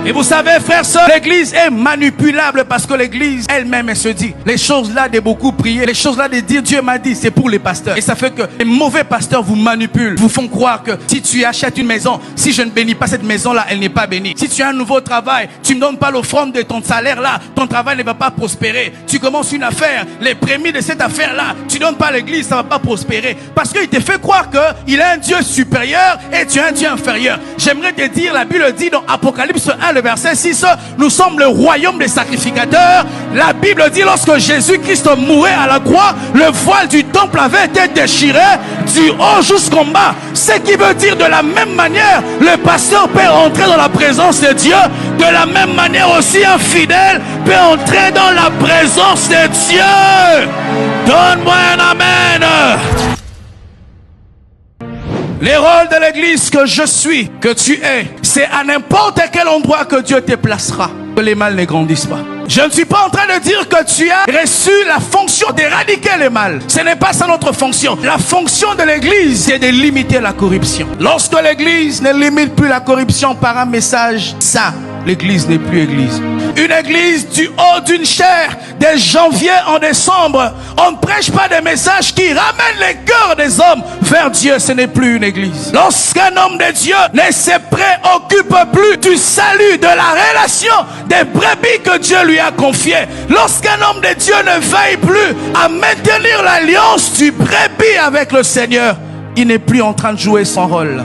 Et vous savez, frères, sœurs, l'église est manipulable parce que l'église elle-même, elle se dit, les choses là de beaucoup prier, les choses là de dire Dieu m'a dit, c'est pour les pasteurs. Et ça fait que les mauvais pasteurs vous manipulent, vous font croire que si tu achètes une maison, si je ne bénis pas cette maison là, elle n'est pas bénie. Si tu as un nouveau travail, tu ne donnes pas l'offrande de ton salaire là, ton travail ne va pas prospérer. Tu commences une affaire, les prémices de cette affaire là, tu donnes pas à l'église, ça va pas prospérer. Parce qu'il te fait croire que il a un Dieu supérieur et tu as un Dieu inférieur. J'aimerais te dire, la Bible dit dans Apocalypse 1, le verset 6, nous sommes le royaume des sacrificateurs. La Bible dit, lorsque Jésus-Christ mourait à la croix, le voile du temple avait été déchiré du haut jusqu'en bas. Ce qui veut dire, de la même manière, le pasteur peut entrer dans la présence de Dieu. De la même manière aussi, un fidèle peut entrer dans la présence de Dieu. Donne-moi un amen. Les rôles de l'église que je suis, que tu es, c'est à n'importe quel endroit que Dieu te placera, que les mal ne grandissent pas. Je ne suis pas en train de dire que tu as reçu la fonction d'éradiquer les mal. Ce n'est pas ça notre fonction. La fonction de l'église, c'est de limiter la corruption. Lorsque l'église ne limite plus la corruption par un message sain, l'église n'est plus église. Une église du haut d'une chair, de janvier en décembre, on ne prêche pas des messages qui ramènent les cœurs des hommes vers Dieu. Ce n'est plus une église. Lorsqu'un homme de Dieu ne se préoccupe plus du salut, de la relation des brebis que Dieu lui a confiées, lorsqu'un homme de Dieu ne veille plus à maintenir l'alliance du brebis avec le Seigneur, il n'est plus en train de jouer son rôle.